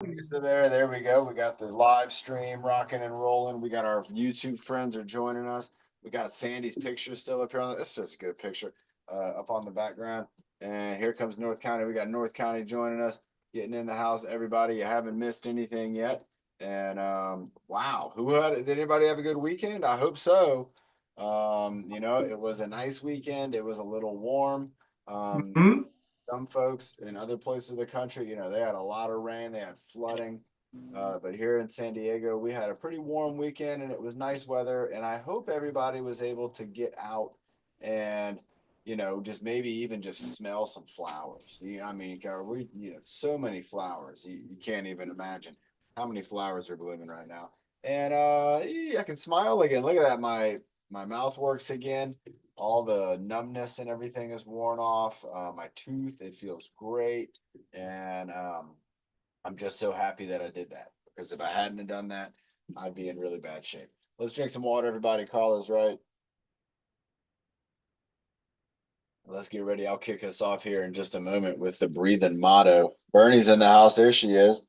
So there we go. We got the live stream rocking and rolling. We got our YouTube friends are joining us. We got Sandy's picture still up here on that's just a good picture up on the background. And here comes North County. We got North County joining us, getting in the house. Everybody, you haven't missed anything yet. And wow, did anybody have a good weekend? I hope so. It was a nice weekend. It was a little warm. Hmm? Some folks in other places of the country, they had a lot of rain, they had flooding. But here in San Diego, we had a pretty warm weekend and it was nice weather. And I hope everybody was able to get out and, just maybe even just smell some flowers. I mean, so many flowers. You can't even imagine how many flowers are blooming right now. And I can smile again. Look at that. My mouth works again. All the numbness and everything is worn off. My tooth, it feels great. And I'm just so happy that I did that because if I hadn't done that, I'd be in really bad shape. Let's drink some water, everybody. Carla's right. Let's get ready. I'll kick us off here in just a moment with the breathing motto. Bernie's in the house. There she is.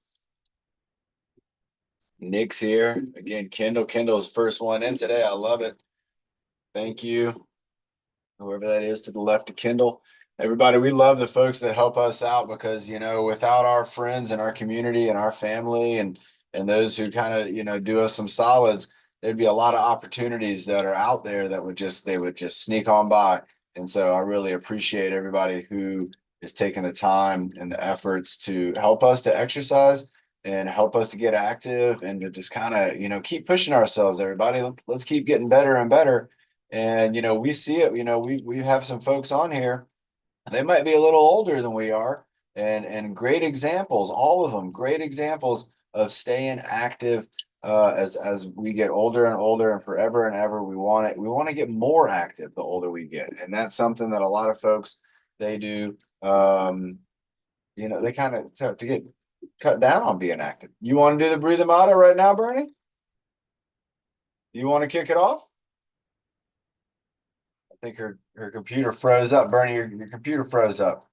Nick's here. Again, Kendall's the first one in today. I love it. Thank you. Whoever that is to the left of Kendall. Everybody, we love the folks that help us out because, without our friends and our community and our family and those who kind of, do us some solids, there'd be a lot of opportunities that are out there that they would just sneak on by. And so I really appreciate everybody who is taking the time and the efforts to help us to exercise and help us to get active and to just kind of, keep pushing ourselves, everybody. Let's keep getting better and better. And we see it, we have some folks on here. They might be a little older than we are, and great examples, all of them, great examples of staying active as we get older and older and forever and ever. We want to get more active the older we get. And that's something that a lot of folks they do they kind of to get cut down on being active. You want to do the breathing motto right now, Bernie? You want to kick it off? I think her computer froze up. Bernie, your computer froze up.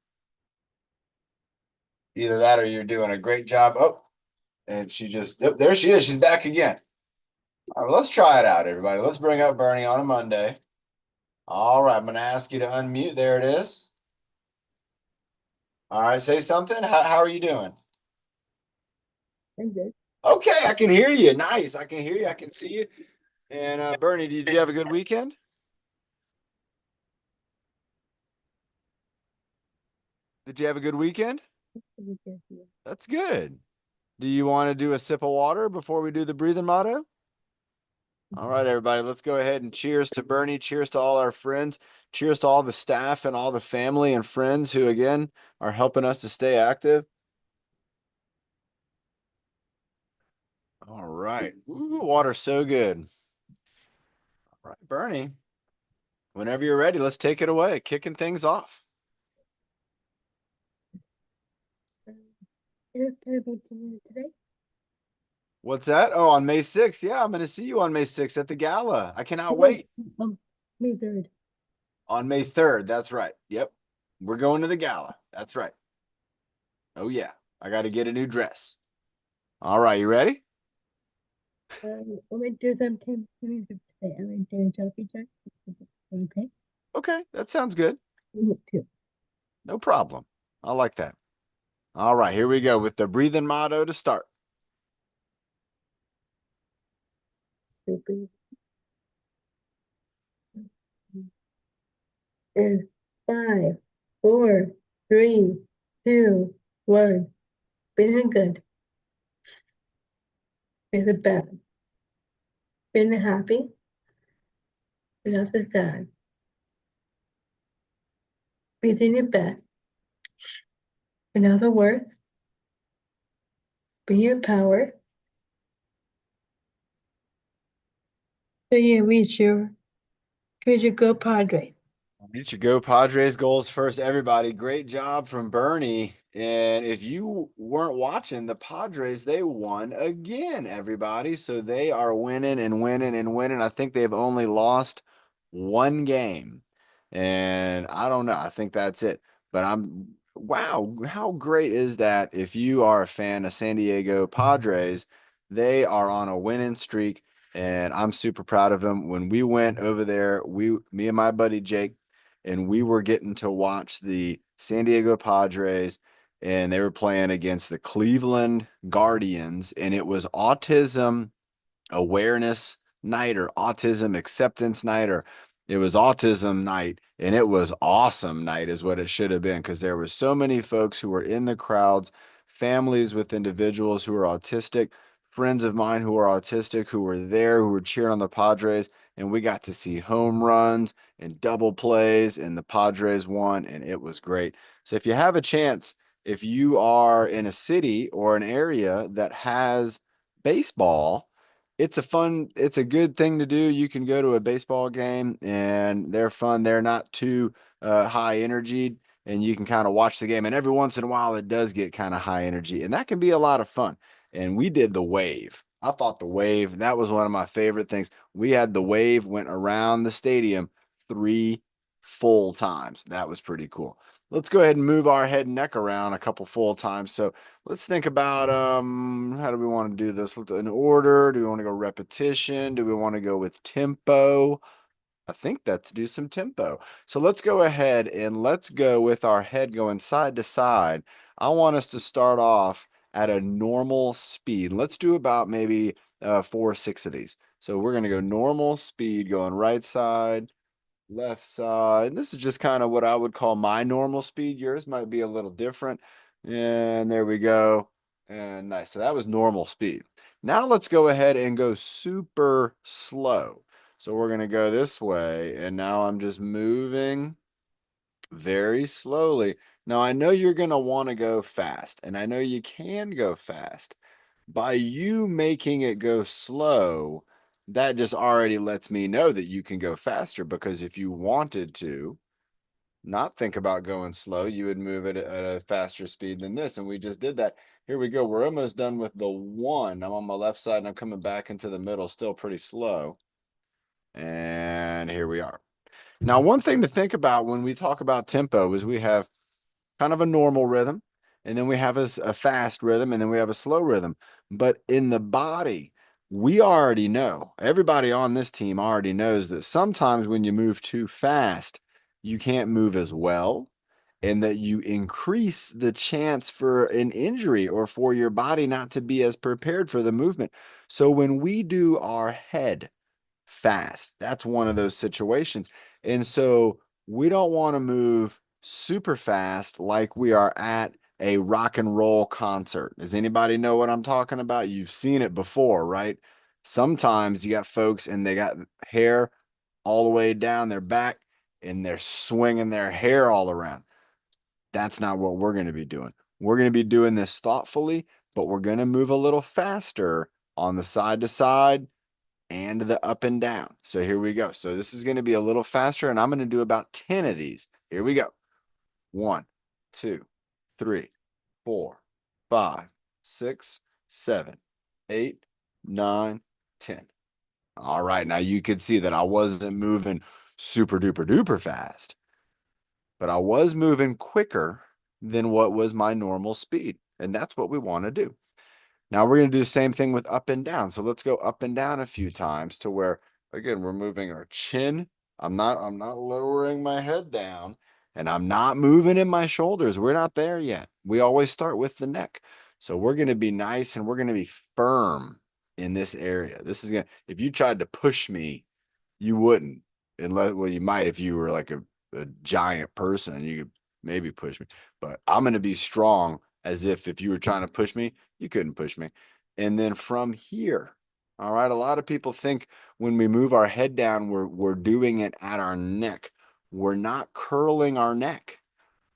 Either that or you're doing a great job. Oh, and there she is. She's back again. All right, let's try it out, everybody. Let's bring up Bernie on a Monday. All right, I'm going to ask you to unmute. There it is. All right, say something. How are you doing? I'm good. Okay, I can hear you. Nice. I can hear you. I can see you. And Bernie, did you have a good weekend? Did you have a good weekend? That's good. Do you want to do a sip of water before we do the breathing motto? All right, everybody, let's go ahead and cheers to Bernie. Cheers to all our friends. Cheers to all the staff and all the family and friends who, again, are helping us to stay active. All right. Ooh, water's so good. All right, Bernie, whenever you're ready, let's take it away. Kicking things off. Today? What's that? Oh, on May 6th. Yeah, I'm going to see you on May 6th at the gala. I cannot wait. May 3rd. On May 3rd. That's right. Yep. We're going to the gala. That's right. Oh, yeah. I got to get a new dress. All right. You ready? I'm gonna do some today. I'm doing selfie check. Okay. Okay. That sounds good. Too. No problem. I like that. All right. Here we go with the breathing motto to start. And 5, 4, 3, 2, 1. Feeling good. Feeling bad. Feeling happy. Feeling sad. Breathing your best. In other words, be your power. So you reach your Go Padre. Reach your Go Padres goals first, everybody. Great job from Bernie. And if you weren't watching, the Padres, they won again, everybody. So they are winning and winning and winning. I think they've only lost one game. And I don't know. I think that's it. But Wow, how great is that? If you are a fan of San Diego Padres, they are on a winning streak, and I'm super proud of them. When we went over there, me and my buddy Jake, and we were getting to watch the San Diego Padres, and they were playing against the Cleveland Guardians, and it was Autism Awareness Night or Autism Acceptance Night, or it was Autism Night, and it was awesome night is what it should have been, because there were so many folks who were in the crowds, families with individuals who are autistic, friends of mine who are autistic who were there, who were cheering on the Padres, and we got to see home runs and double plays, and the Padres won, and it was great. So if you have a chance, if you are in a city or an area that has baseball, it's a good thing to do. You can go to a baseball game and they're fun. They're not too high energy, and you can kind of watch the game. And every once in a while, it does get kind of high energy, and that can be a lot of fun. And we did the wave. I thought the wave, that was one of my favorite things. We had the wave, went around the stadium 3 full times. That was pretty cool. Let's go ahead and move our head and neck around a couple full times. So let's think about how do we want to do this? In order? Do we want to go repetition? Do we want to go with tempo? I think that's do some tempo. So let's go ahead and let's go with our head going side to side. I want us to start off at a normal speed. Let's do about maybe 4 or 6 of these. So we're going to go normal speed going right side, left side. This is just kind of what I would call my normal speed. Yours might be a little different. And there we go. And nice. So that was normal speed. Now let's go ahead and go super slow. So we're going to go this way. And now I'm just moving very slowly. Now I know you're going to want to go fast, and I know you can go fast. By you making it go slow, that just already lets me know that you can go faster, because if you wanted to not think about going slow, you would move it at a faster speed than this. And we just did that. Here we go. We're almost done with the one. I'm on my left side and I'm coming back into the middle, still pretty slow. And here we are. Now, one thing to think about when we talk about tempo is we have kind of a normal rhythm, and then we have a fast rhythm, and then we have a slow rhythm. But in the body, we already know, everybody on this team already knows that sometimes when you move too fast, you can't move as well, and that you increase the chance for an injury or for your body not to be as prepared for the movement. So when we do our head fast, that's one of those situations. And so we don't want to move super fast like we are at a rock and roll concert. Does anybody know what I'm talking about? You've seen it before, right? Sometimes you got folks and they got hair all the way down their back and they're swinging their hair all around. That's not what we're going to be doing. We're going to be doing this thoughtfully, but we're going to move a little faster on the side to side and the up and down. So here we go. So this is going to be a little faster, and I'm going to do about 10 of these. Here we go. 1, 2, 3, 4, 5, 6, 7, 8, 9, 10. All right. Now you could see that I wasn't moving super duper duper fast, but I was moving quicker than what was my normal speed. And that's what we want to do. Now we're going to do the same thing with up and down. So let's go up and down a few times to where, again, we're moving our chin. I'm not lowering my head down, and I'm not moving in my shoulders. We're not there yet. We always start with the neck. So we're going to be nice and we're going to be firm in this area. This is going to, if you tried to push me, you wouldn't. Unless, well, you might if you were like a giant person, you could maybe push me. But I'm going to be strong, as if you were trying to push me, you couldn't push me. And then from here, all right, a lot of people think when we move our head down, we're doing it at our neck. We're not curling our neck.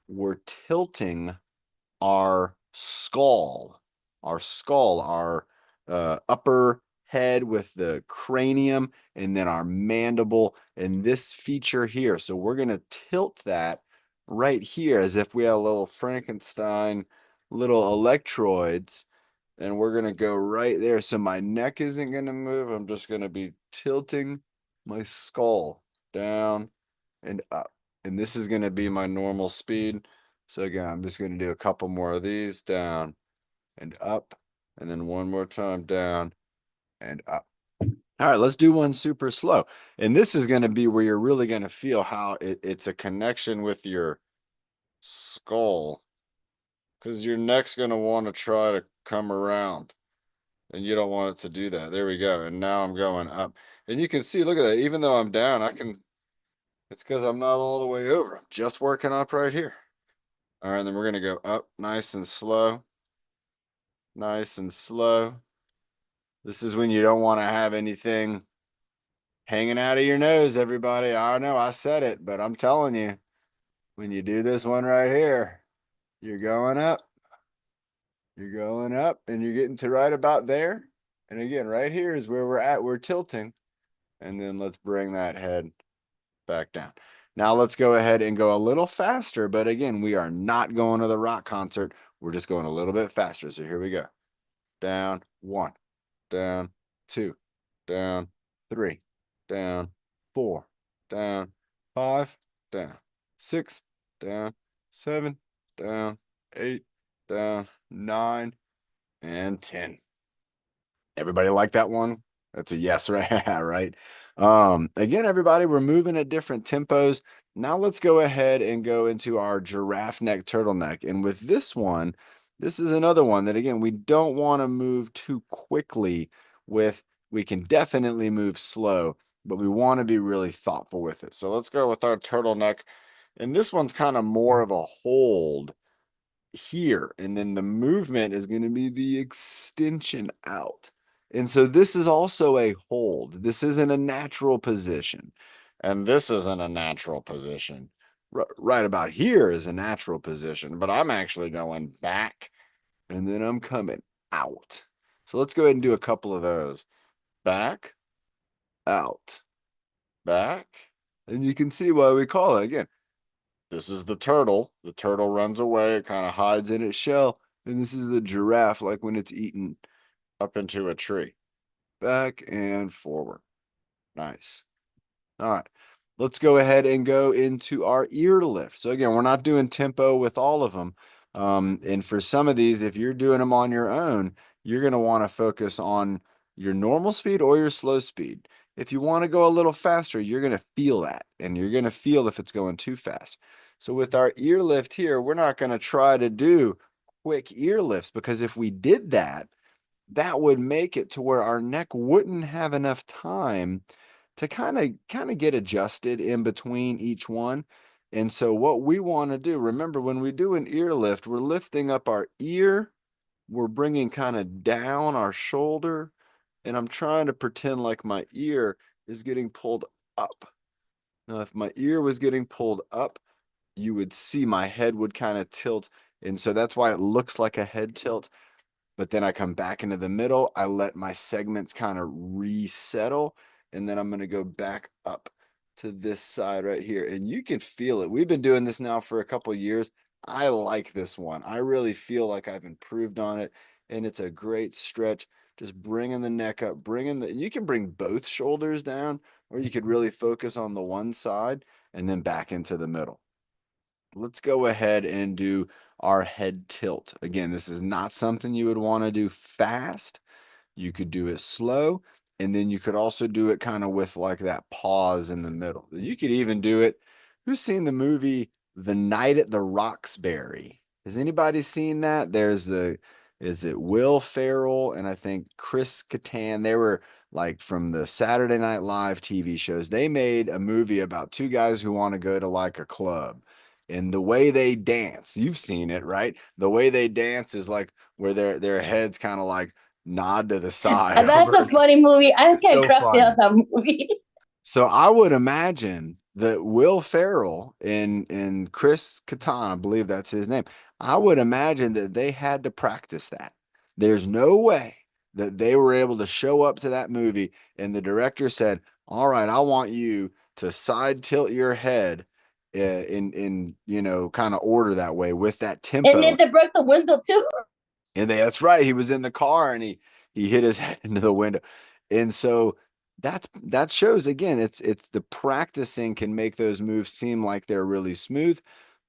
We're tilting our skull, our upper head with the cranium, and then our mandible and this feature here. So we're going to tilt that right here as if we had a little Frankenstein, little electrodes, and we're going to go right there. So my neck isn't going to move. I'm just going to be tilting my skull down and up. And this is going to be my normal speed. So again, I'm just going to do a couple more of these, down and up, and then one more time, down and up. All right, let's do one super slow. And this is going to be where you're really going to feel how it's a connection with your skull, because your neck's going to want to try to come around, and you don't want it to do that. There we go. And now I'm going up. And you can see, look at that. Even though I'm down, it's because I'm not all the way over. I'm just working up right here. All right, then we're going to go up nice and slow. Nice and slow. This is when you don't want to have anything hanging out of your nose, everybody. I know I said it, but I'm telling you, when you do this one right here, you're going up. You're going up and you're getting to right about there. And again, right here is where we're at. We're tilting. And then let's bring that head back down. Now let's go ahead and go a little faster. But again, we are not going to the rock concert. We're just going a little bit faster. So here we go. Down, 1, down, 2, down, 3, down, 4, down, 5, down, 6, down, 7, down, 8, down, 9, and 10. Everybody like that one? That's a yes, right? Right. Again, everybody, we're moving at different tempos. Now let's go ahead and go into our giraffe neck turtleneck. And with this one, this is another one that, again, we don't want to move too quickly with. We can definitely move slow, but we want to be really thoughtful with it. So let's go with our turtleneck. And this one's kind of more of a hold here. And then the movement is going to be the extension out. And so this is also a hold. This isn't a natural position. And this isn't a natural position. Right about here is a natural position, but I'm actually going back and then I'm coming out. So let's go ahead and do a couple of those. Back, out, back. And you can see why we call it again. This is the turtle. The turtle runs away. It kind of hides in its shell. And this is the giraffe, like when it's eaten up into a tree. Back and forward. Nice. All right. Let's go ahead and go into our ear lift. So again, we're not doing tempo with all of them. And for some of these, if you're doing them on your own, you're going to want to focus on your normal speed or your slow speed. If you want to go a little faster, you're going to feel that, and you're going to feel if it's going too fast. So with our ear lift here, we're not going to try to do quick ear lifts, because if we did that, that would make it to where our neck wouldn't have enough time to kind of get adjusted in between each one. And so what we want to do, remember, when we do an ear lift, we're lifting up our ear, we're bringing kind of down our shoulder, and I'm trying to pretend like my ear is getting pulled up. Now, if my ear was getting pulled up, you would see my head would kind of tilt. And so that's why it looks like a head tilt. But then I come back into the middle. I let my segments kind of resettle. And then I'm going to go back up to this side right here. And you can feel it. We've been doing this now for a couple of years. I like this one. I really feel like I've improved on it. And it's a great stretch. Just bringing the neck up, you can bring both shoulders down, or you could really focus on the one side and then back into the middle. Let's go ahead and do our head tilt. Again, this is not something you would want to do fast. You could do it slow, and then you could also do it kind of with like that pause in the middle. You could even do it. Who's seen the movie The Night at the Roxbury? Has anybody seen that? Is it Will Ferrell and I think Chris Kattan? They were like from the Saturday Night Live TV shows. They made a movie about two guys who want to go to like a club. And the way they dance, you've seen it, right? The way they dance is like where their heads kind of like nod to the side. That's a funny movie. I It's can't so crack funny. out that movie. So I would imagine that Will Ferrell and Chris Kattan, I believe that's his name. I would imagine that they had to practice that. There's no way that they were able to show up to that movie and the director said, "All right, I want you to side tilt your head in kind of order that way with that tempo." And then they broke the window too. And that's right. He was in the car and he hit his head into the window. And so that shows again, it's the practicing can make those moves seem like they're really smooth,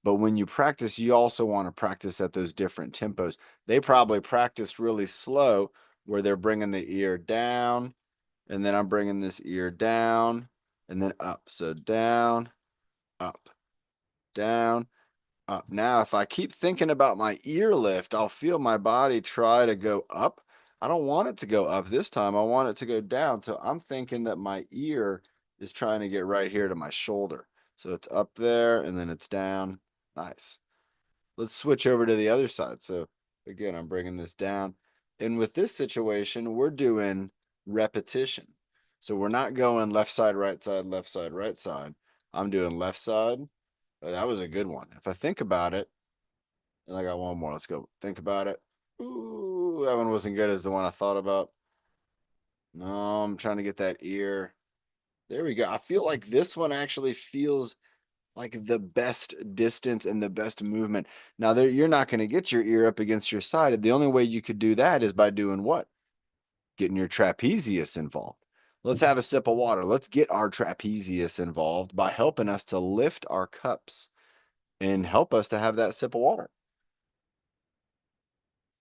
But when you practice, you also want to practice at those different tempos. They probably practiced really slow where they're bringing the ear down, and then I'm bringing this ear down and then up. So down, up, down, up. Now, if I keep thinking about my ear lift, I'll feel my body try to go up. I don't want it to go up this time. I want it to go down. So I'm thinking that my ear is trying to get right here to my shoulder. So it's up there and then it's down. Nice. Let's switch over to the other side. So again, I'm bringing this down. And with this situation, we're doing repetition. So we're not going left side, right side, left side, right side. I'm doing left side. Oh, that was a good one. If I think about it, and I got one more. Let's go. Think about it. Ooh, that one wasn't good as the one I thought about. No, I'm trying to get that ear. There we go. I feel like this one actually feels like the best distance and the best movement. Now, there you're not going to get your ear up against your side. The only way you could do that is by doing what? Getting your trapezius involved. Let's have a sip of water. Let's get our trapezius involved by helping us to lift our cups and help us to have that sip of water.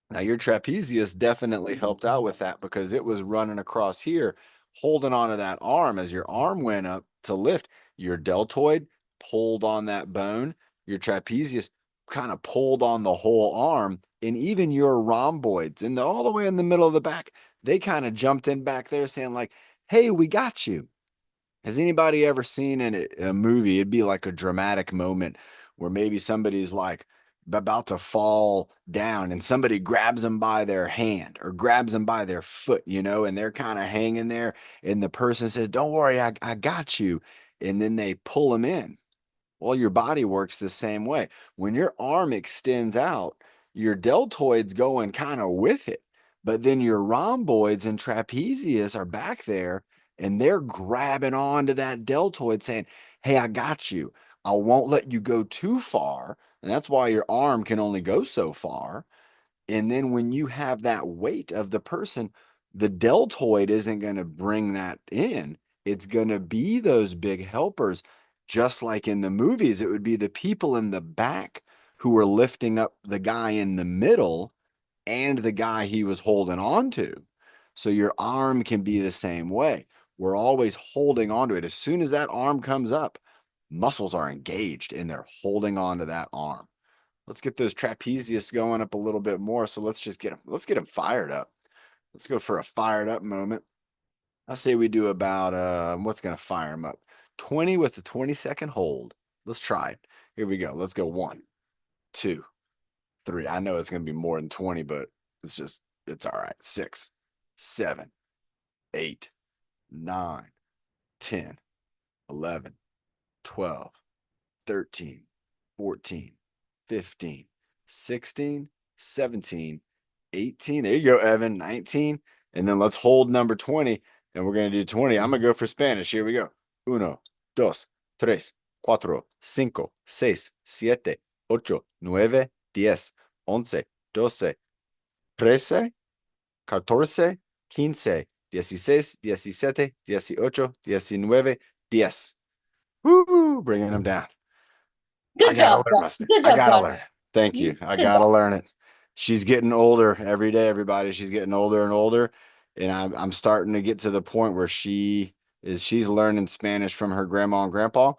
Now, your trapezius definitely helped out with that because it was running across here, holding onto that arm. As your arm went up to lift, your deltoid pulled on that bone, your trapezius kind of pulled on the whole arm, and even your rhomboids and all the way in the middle of the back, they kind of jumped in back there saying like, hey, we got you. Has anybody ever seen in a movie? It'd be like a dramatic moment where maybe somebody's like about to fall down and somebody grabs them by their hand or grabs them by their foot, and they're kind of hanging there. And the person says, don't worry, I got you. And then they pull them in. Well, your body works the same way. When your arm extends out, your deltoid's going kind of with it, but then your rhomboids and trapezius are back there and they're grabbing onto that deltoid saying, hey, I got you. I won't let you go too far. And that's why your arm can only go so far. And then when you have that weight of the person, the deltoid isn't going to bring that in. It's going to be those big helpers. Just like in the movies, it would be the people in the back who were lifting up the guy in the middle and the guy he was holding on to. So your arm can be the same way. We're always holding on to it. As soon as that arm comes up, muscles are engaged and they're holding on to that arm. Let's get those trapezius going up a little bit more. So let's just get them. Let's get them fired up. Let's go for a fired up moment. I say we do about what's going to fire them up? 20 with a 20-second hold. Let's try it. Here we go. Let's go 1, 2, 3. I know it's going to be more than 20, but it's all right. 6, 7, 8, 9, 10, 11, 12, 13, 14, 15, 16, 17, 18. There you go, Evan. 19. And then let's hold number 20. And we're going to do 20. I'm going to go for Spanish. Here we go. 1, 2, 3, 4, 5, 6, 7, 8, 9, 10, 11, 12, 13, 14, 15, 16, 17, 18, 19, 10. Woo! Bringing them down. Good job, Josh. Good I job, gotta Josh. learn it. Thank you. I Good gotta job. learn it. She's getting older every day, everybody. She's getting older and older. And I'm starting to get to the point where she's learning Spanish from her grandma and grandpa.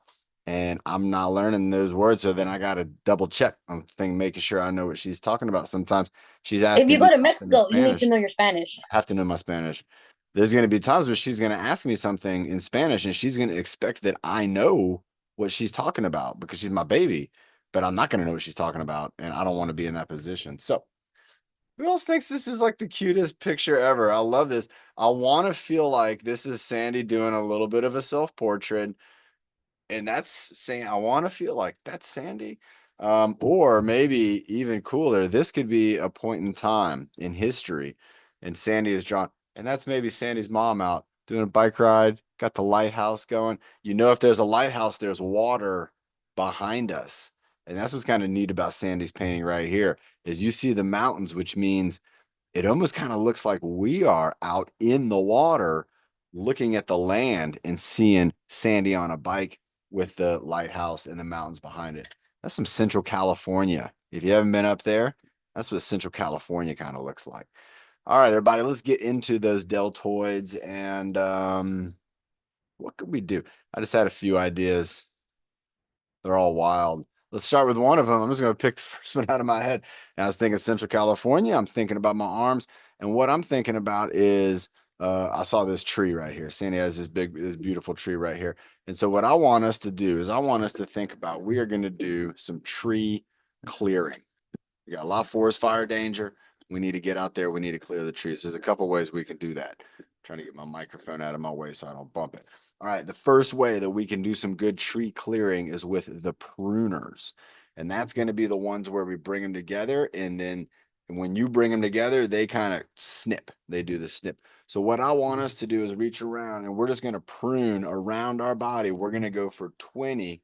And I'm not learning those words. So then I gotta double check. making sure I know what she's talking about. Sometimes she's If you asking go me to something in Mexico, you need to Spanish. know your Spanish. I have to know my Spanish. There's going to be times where she's going to ask me something in Spanish and she's going to expect that I know what she's talking about because she's my baby, but I'm not going to know what she's talking about. And I don't want to be in that position. So, who else thinks this is like the cutest picture ever? I love this. I want to feel like this is Sandy doing a little bit of a self portrait. And that's saying, I want to feel like that's Sandy. Or maybe even cooler, this could be a point in time in history. And Sandy is drawn, and that's maybe Sandy's mom out doing a bike ride, got the lighthouse going. If there's a lighthouse, there's water behind us. And that's what's kind of neat about Sandy's painting right here, is you see the mountains, which means it almost kind of looks like we are out in the water looking at the land and seeing Sandy on a bike with the lighthouse and the mountains behind it. That's some Central California. If you haven't been up there, that's what Central California kind of looks like. All right, everybody, let's get into those deltoids. And what could we do? I just had a few ideas. They're all wild. Let's start with one of them. I'm just going to pick the first one out of my head. And I was thinking Central California. I'm thinking about my arms. And what I'm thinking about is I saw this tree right here. Sandy has this beautiful tree right here. And so what I want us to do is I want us to think about, we are going to do some tree clearing. We got a lot of forest fire danger. We need to get out there. We need to clear the trees. There's a couple ways we can do that. I'm trying to get my microphone out of my way so I don't bump it. All right. The first way that we can do some good tree clearing is with the pruners. And that's going to be the ones where we bring them together. And then when you bring them together, they kind of snip. They do the snip. So what I want us to do is reach around and we're just going to prune around our body. We're going to go for 20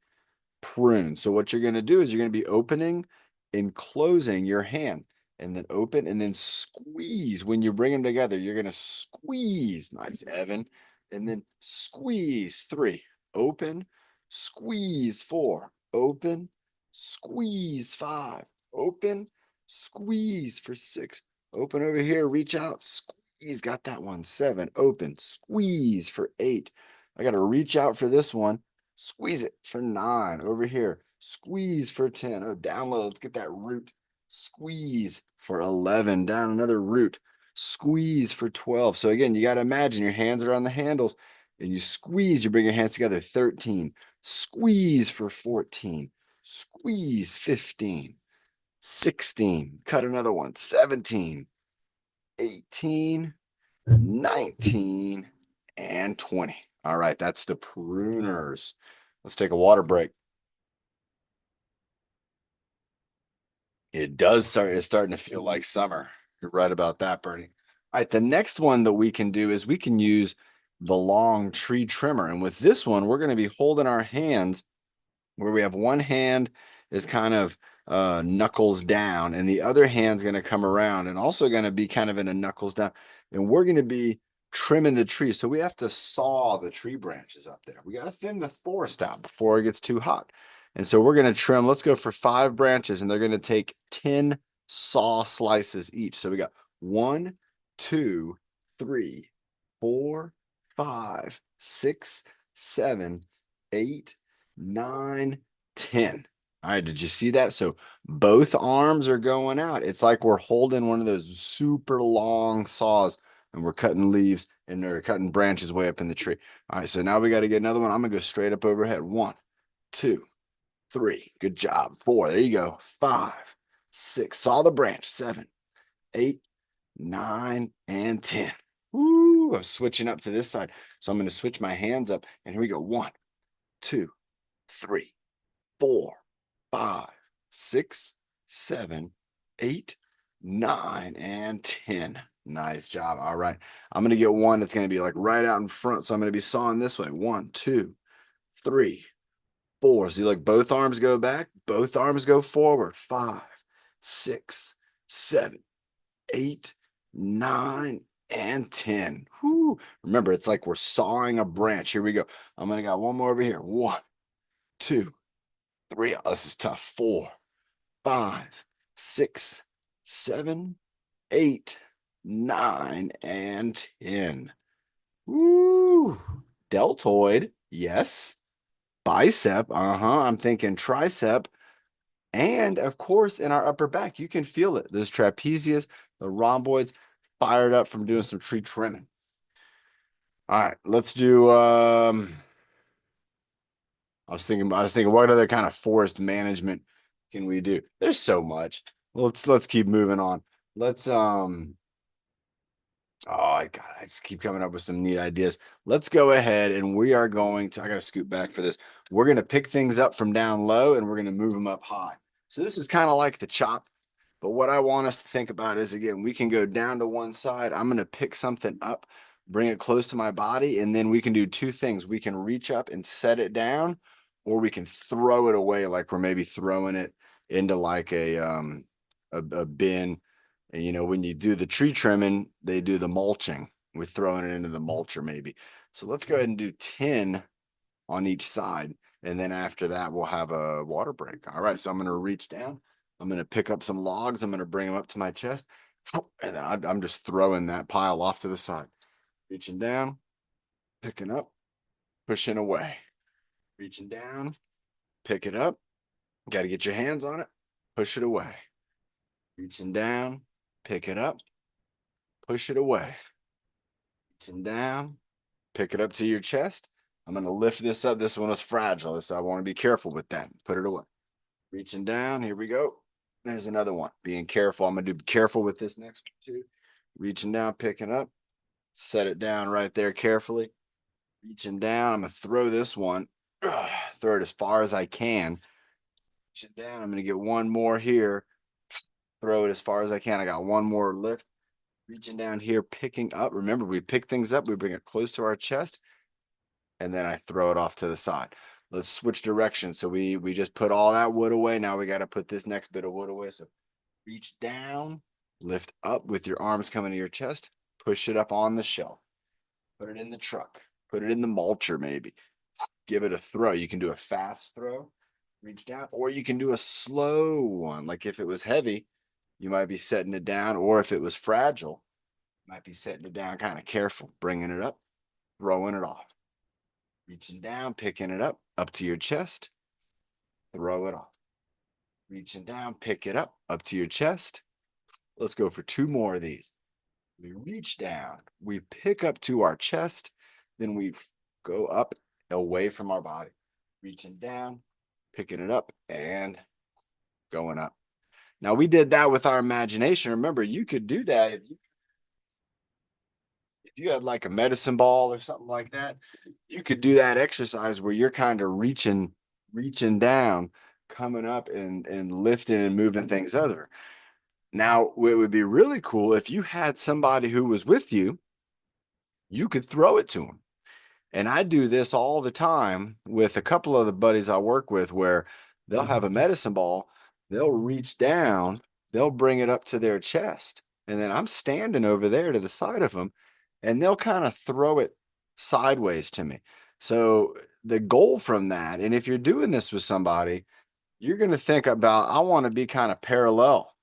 prunes. So what you're going to do is you're going to be opening and closing your hand, and then open and then squeeze. When you bring them together, you're going to squeeze. Nice, Evan. And then squeeze 3, open, squeeze 4, open, squeeze 5, open, squeeze for 6, open over here, reach out, squeeze, got that one, 7, open, squeeze for 8. I got to reach out for this one, squeeze it for 9, over here, squeeze for 10. Oh, down low, let's get that root. Squeeze for 11, down another root. Squeeze for 12. So again, you got to imagine your hands are on the handles and you squeeze, you bring your hands together. 13, squeeze for 14, squeeze 15, 16, cut another one, 17, 18, 19, and 20. All right, that's the pruners. Let's take a water break. It does start, it's starting to feel like summer. You're right about that, Bernie. All right, the next one that we can do is we can use the long tree trimmer. And with this one, we're going to be holding our hands where we have one hand is kind of knuckles down, and the other hand's going to come around and also going to be kind of in a knuckles down. And we're going to be trimming the tree. So we have to saw the tree branches up there. We got to thin the forest out before it gets too hot. And so we're going to trim, let's go for 5 branches, and they're going to take 10 saw slices each. So we got 1, 2, 3, 4, 5, 6, 7, 8, 9, 10. All right, did you see that? So both arms are going out. It's like we're holding one of those super long saws and we're cutting leaves and they're cutting branches way up in the tree. All right, so now we got to get another one. I'm gonna go straight up overhead. 1, 2, 3. Good job. 4. There you go. 5, 6. Saw the branch. 7, 8, 9, and 10. Woo! I'm switching up to this side. So I'm going to switch my hands up. And here we go. 1, 2, 3, 4, 5, 6, 7, 8, 9, and 10. Nice job. All right. I'm going to get one that's going to be like right out in front. So I'm going to be sawing this way. 1, 2, 3, 4. See, like both arms go back, both arms go forward. 5, 6, 7, 8, 9, and 10. Whoo. Remember, it's like we're sawing a branch. Here we go. I'm going to got one more over here. 1, 2, 3. Oh, this is tough. 4, 5, 6, 7, 8, 9, and 10. Woo. Deltoid. Yes. Bicep. I'm thinking tricep. And of course, in our upper back, you can feel it. Those trapezius, the rhomboids, fired up from doing some tree trimming. All right, let's do I was thinking what other kind of forest management can we do? There's so much. Let's keep moving on. Let's I just keep coming up with some neat ideas. Let's go ahead and we are going to, I gotta scoot back for this. We're gonna pick things up from down low and we're gonna move them up high. So this is kind of like the chop, but what I want us to think about is, again, we can go down to one side. I'm gonna pick something up, bring it close to my body, and then we can do 2 things. We can reach up and set it down, or we can throw it away like we're maybe throwing it into like a bin. And you know, when you do the tree trimming, they do the mulching with throwing it into the mulcher maybe. So let's go ahead and do 10 on each side. And then after that, we'll have a water break. All right. So I'm going to reach down. I'm going to pick up some logs. I'm going to bring them up to my chest. And then I'm just throwing that pile off to the side. Reaching down, picking up, pushing away. Reaching down, pick it up. Got to get your hands on it. Push it away. Reaching down, pick it up, push it away. Reaching down, pick it up to your chest. I'm going to lift this up. This one is fragile, so I want to be careful with that. Put it away. Reaching down. Here we go. There's another one. Being careful. I'm going to be careful with this next one too. Reaching down, picking up. Set it down right there carefully. Reaching down. I'm going to throw this one. Throw it as far as I can. Reaching down. I'm going to get one more here. Throw it as far as I can. I got one more lift. Reaching down here, picking up. Remember, we pick things up. We bring it close to our chest. And then I throw it off to the side. Let's switch directions. So we just put all that wood away. Now we got to put this next bit of wood away. So reach down, lift up with your arms coming to your chest, push it up on the shelf, put it in the truck, put it in the mulcher maybe. Give it a throw. You can do a fast throw, reach down, or you can do a slow one. Like if it was heavy, you might be setting it down, or if it was fragile, you might be setting it down kind of careful, bringing it up, throwing it off. Reaching down, picking it up to your chest, throw it off. Reaching down, pick it up to your chest. Let's go for two more of these. We reach down, we pick up to our chest, then we go up away from our body. Reaching down, picking it up, and going up. Now we did that with our imagination. Remember, you could do that if you had like a medicine ball or something like that. You could do that exercise where you're kind of reaching down, coming up and lifting and moving things other. Now, it would be really cool if you had somebody who was with you, you could throw it to them. And I do this all the time with a couple of the buddies I work with where they'll have a medicine ball, they'll reach down, they'll bring it up to their chest. And then I'm standing over there to the side of them and they'll kind of throw it sideways to me. So the goal from that, and if you're doing this with somebody, you're going to think about, I want to be kind of parallel,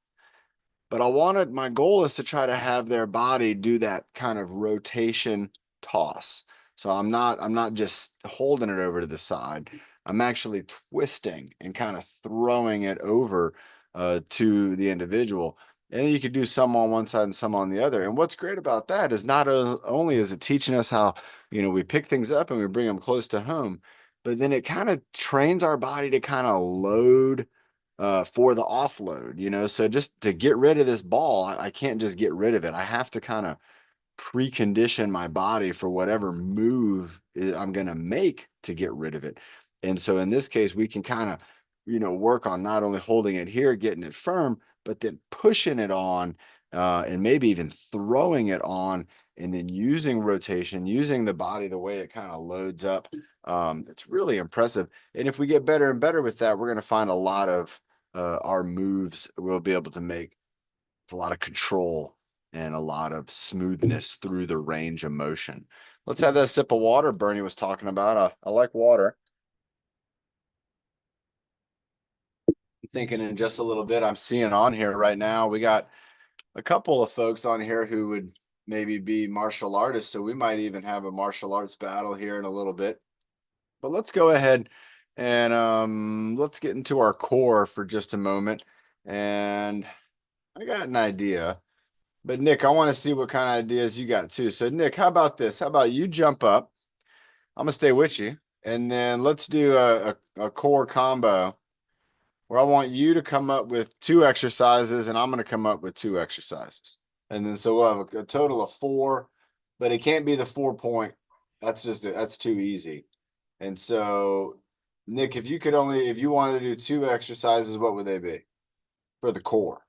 but my goal is to try to have their body do that kind of rotation toss. So I'm not just holding it over to the side. I'm actually twisting and kind of throwing it over to the individual. And you could do some on one side and some on the other. And what's great about that is not only is it teaching us how, we pick things up and we bring them close to home, but then it kind of trains our body to kind of load for the offload, so just to get rid of this ball, I can't just get rid of it. I have to kind of precondition my body for whatever move I'm going to make to get rid of it. And so in this case, we can kind of, work on not only holding it here, getting it firm, but then pushing it on and maybe even throwing it on and then using rotation, using the body the way it kind of loads up. It's really impressive. And if we get better and better with that, we're going to find a lot of our moves we'll be able to make a lot of control and a lot of smoothness through the range of motion. Let's have that sip of water Bernie was talking about. I like water. Thinking in just a little bit, I'm seeing on here right now, we got a couple of folks on here who would maybe be martial artists. So we might even have a martial arts battle here in a little bit. But let's go ahead and let's get into our core for just a moment. And I got an idea. But Nick, I want to see what kind of ideas you got too. So Nick, how about this? How about you jump up? I'm gonna stay with you, and then let's do a core combo where I want you to come up with 2 exercises, and I'm gonna come up with 2 exercises, and then so we'll have a total of 4. But it can't be the 4-point. That's too easy. And so, Nick, if you wanted to do 2 exercises, what would they be for the core?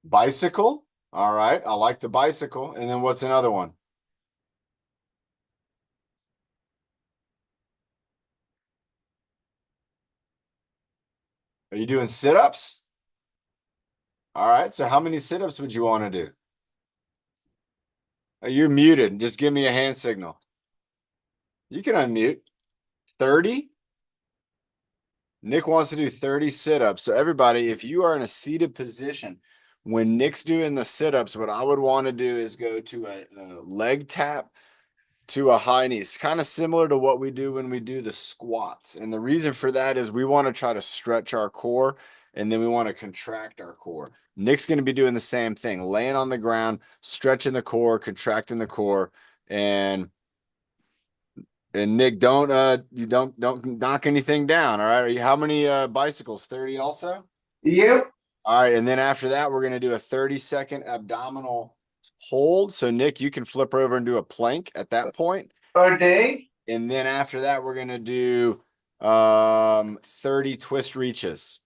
Bicycle. All right. I like the bicycle. And then what's another one? Are you doing sit-ups? All right. So how many sit-ups would you want to do? You're muted. Just give me a hand signal. You can unmute. 30. Nick wants to do 30 sit-ups. So everybody, if you are in a seated position, when Nick's doing the sit-ups, what I would want to do is go to a leg tap to a high knee. It's kind of similar to what we do when we do the squats. And the reason for that is we want to try to stretch our core and then we want to contract our core. Nick's going to be doing the same thing, laying on the ground, stretching the core, contracting the core. And Nick, don't knock anything down. All right. How many bicycles? 30 also? Yep. All right. And then after that, we're going to do a 30-second abdominal hold. So Nick, you can flip over and do a plank at that point. A day. And then after that, we're going to do 30 twist reaches.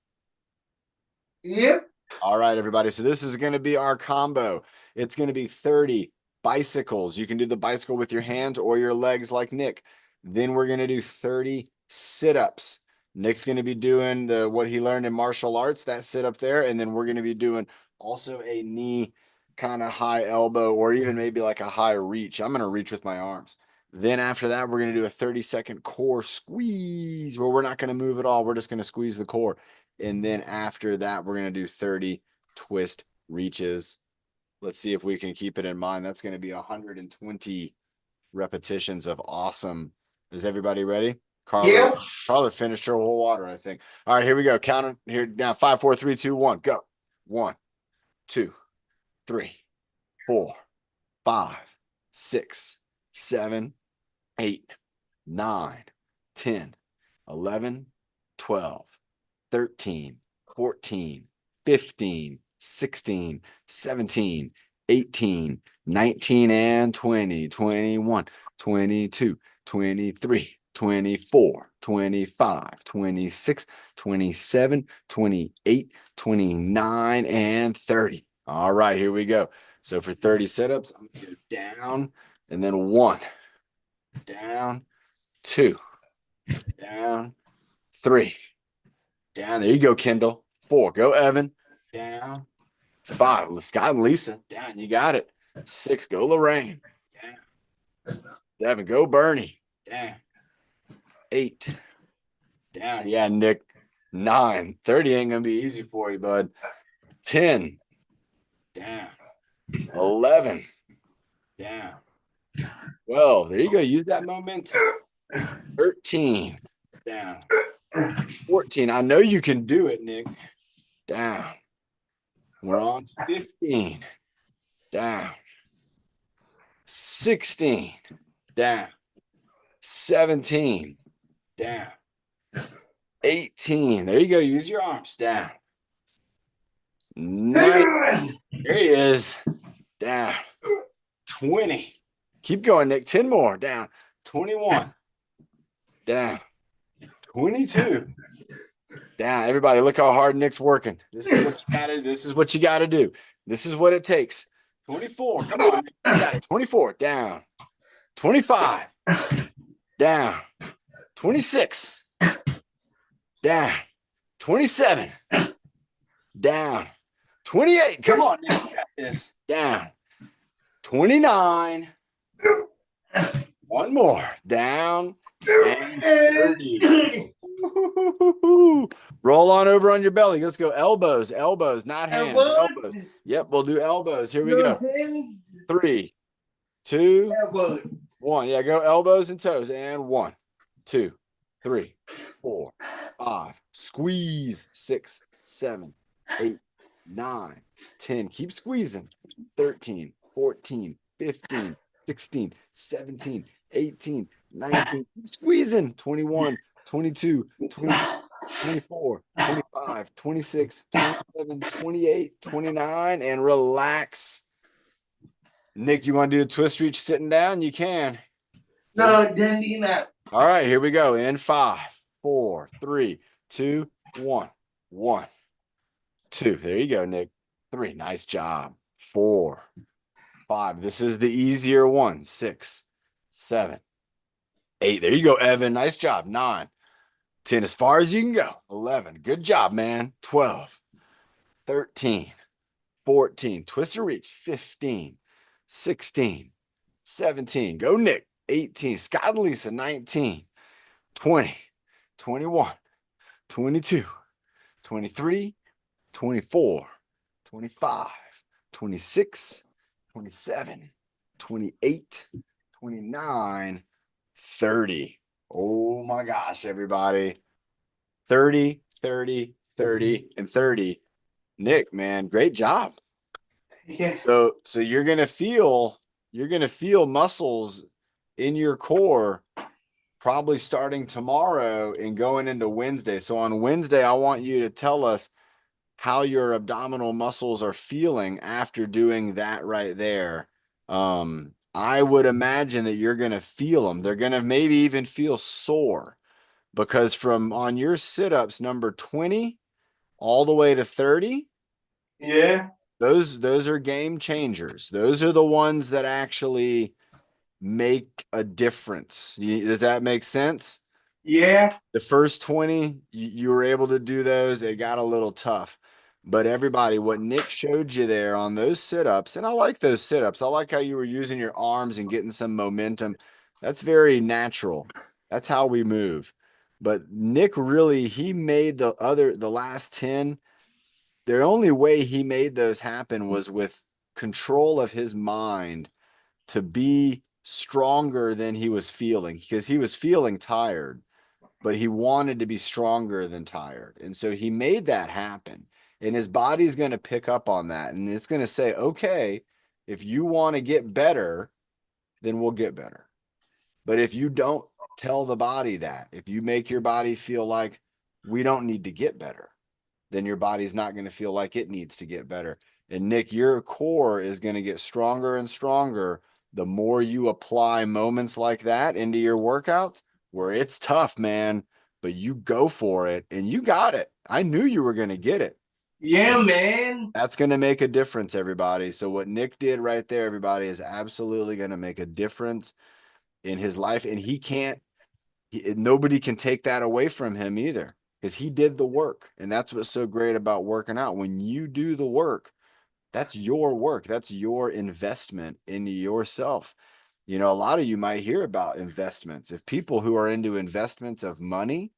Yep. All right, everybody. So this is going to be our combo. It's going to be 30 bicycles. You can do the bicycle with your hands or your legs like Nick. Then we're going to do 30 sit-ups. Nick's going to be doing what he learned in martial arts, that sit up there. And then we're going to be doing also a knee kind of high elbow or even maybe like a high reach. I'm going to reach with my arms. Then after that, we're going to do a 30-second core squeeze where we're not going to move at all. We're just going to squeeze the core. And then after that, we're going to do 30 twist reaches. Let's see if we can keep it in mind. That's going to be 120 repetitions of awesome. Is everybody ready? Yep. Carla finished her whole water, I think. All right, here we go. Count it here down. 5, 4, 3, 2, 1. Go. 1, 2, 3, 4, 5, 6, 7, 8, 9, 10, 11, 12, 13, 14, 15, 16, 17, 18, 19, and 20, 21, 22, 23, 24, 25, 26, 27, 28, 29, and 30. All right, here we go. So for 30 sit-ups, I'm going to go down and then 1, down, 2, down, 3, down. There you go, Kendall. 4. Go, Evan. Down. 5. Scott and Lisa. Down. You got it. 6. Go, Lorraine. Down. 7. Go, Bernie. Down. 8. Down. Yeah, Nick. 9. 30 ain't gonna be easy for you, bud. 10. Down. 11. Down. 12. There you go. Use that momentum. 13. Down. 14. I know you can do it, Nick. Down. We're on 15. Down. 16. Down. 17. Down. 18. There you go. Use your arms. Down. 9. There he is. Down. 20. Keep going, Nick. 10 more. Down. 21. Down. 22. Down. Everybody, look how hard Nick's working. This is what you gotta do. This is what you gotta do. This is what it takes. 24. Come on. You got it. 24. Down. 25. Down. 26. Down. 27. Down. 28. Come on, Nick. You got this. Down. 29. One more. Down. And 30. Roll on over on your belly. Let's go. Elbows, elbows, not hands. Elbows. Yep, we'll do elbows. Here we go. 3, 2, 1. Yeah, go elbows and toes. And 1, 2, 3, 4, 5. Squeeze. 6, 7, 8, 9, 10. Keep squeezing. 13, 14, 15, 16, 17, 18, 19. Keep squeezing. 21, 22, 23, 24, 25, 26, 27, 28, 29, and relax. Nick, you want to do a twist reach sitting down? You can. No, Dandy, not. All right, here we go. In 5, 4, 3, 2, 1. 1, 2. There you go, Nick. 3. Nice job. 4, 5. This is the easier one. 6, 7, 8. There you go, Evan. Nice job. 9, 10. As far as you can go. 11. Good job, man. 12, 13, 14. Twist and reach. 15, 16, 17. Go Nick. 18. Scott and Lisa, 19. 20. 21. 22. 23. 24. 25. 26. 27. 28. 29. 30. Oh my gosh, everybody. 30, 30, 30, and 30. Nick, man, great job. Yeah. So you're gonna feel muscles in your core probably starting tomorrow and going into Wednesday. So on Wednesday, I want you to tell us how your abdominal muscles are feeling after doing that right there. I would imagine that you're gonna feel them. They're gonna maybe even feel sore because from on your sit-ups number 20 all the way to 30, Yeah. those are game changers. Those are the ones that actually make a difference. Does that make sense? Yeah. The first 20, you were able to do those. It got a little tough. But everybody, what Nick showed you there on those sit-ups, and I like those sit-ups. I like how you were using your arms and getting some momentum. That's very natural. That's how we move. But Nick really, he made the last 10. The only way he made those happen was with control of his mind to be stronger than he was feeling, because he was feeling tired, but he wanted to be stronger than tired. And so he made that happen. And his body's going to pick up on that. And it's going to say, okay, if you want to get better, then we'll get better. But if you don't tell the body that, if you make your body feel like we don't need to get better, then your body's not going to feel like it needs to get better. And Nick, your core is going to get stronger and stronger the more you apply moments like that into your workouts, where it's tough, man, but you go for it and you got it. I knew you were going to get it. Yeah, man. That's going to make a difference, everybody. So what Nick did right there, everybody, is absolutely going to make a difference in his life. And nobody can take that away from him either, because he did the work. And that's what's so great about working out. When you do the work, that's your work. That's your investment into yourself. You know, a lot of you might hear about investments. If people who are into investments of money,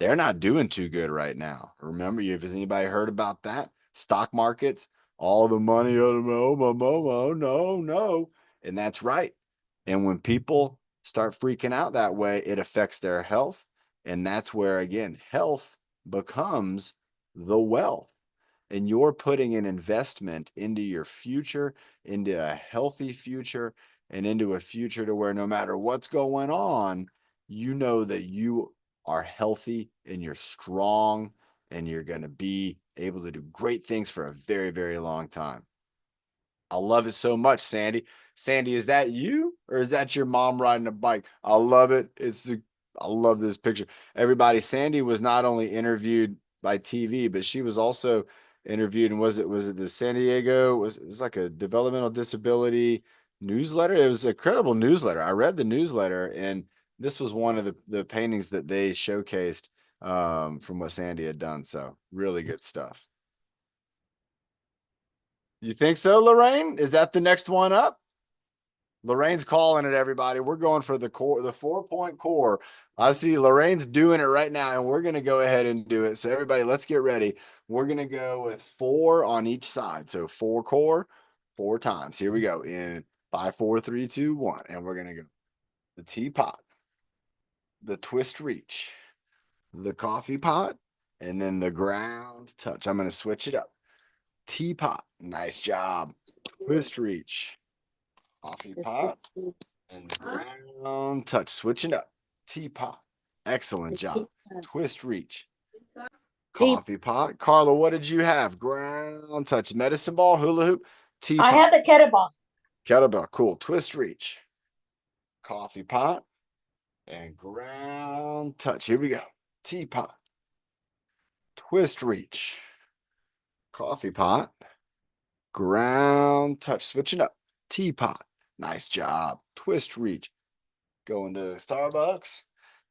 they're not doing too good right now. Remember, has anybody heard about that? Stock markets, all the money, no. And that's right. And when people start freaking out that way, it affects their health. And that's where, again, health becomes the wealth. And you're putting an investment into your future, into a healthy future, and into a future to where no matter what's going on, you know that you are healthy and you're strong and you're going to be able to do great things for a very, very long time. I love it so much, Sandy. Sandy, is that you or is that your mom riding a bike? I love it. I love this picture. Everybody, Sandy was not only interviewed by TV, but she was also interviewed, and was it the San Diego, it was like a developmental disability newsletter. It was a credible newsletter. I read the newsletter, and this was one of the paintings that they showcased from what Sandy had done. So really good stuff. You think so, Lorraine? Is that the next one up? Lorraine's calling it, everybody. We're going for the core, the 4-point core. I see Lorraine's doing it right now, and we're going to go ahead and do it. So everybody, let's get ready. We're going to go with 4 on each side. So 4 core, 4 times. Here we go in 5, 4, 3, 2, 1. And we're going to go the teapot, the twist reach, the coffee pot, and then the ground touch. I'm going to switch it up. Teapot, nice job. Twist reach, coffee pot, and the ground touch. Switching up. Teapot, excellent job. Twist reach, coffee pot. Carla, what did you have? Ground touch, medicine ball, hula hoop, teapot. I had the kettlebell. Kettlebell, cool. Twist reach, coffee pot, and ground touch. Here we go. Teapot, twist reach, coffee pot, ground touch. Switching up. Teapot, nice job. Twist reach, going to Starbucks,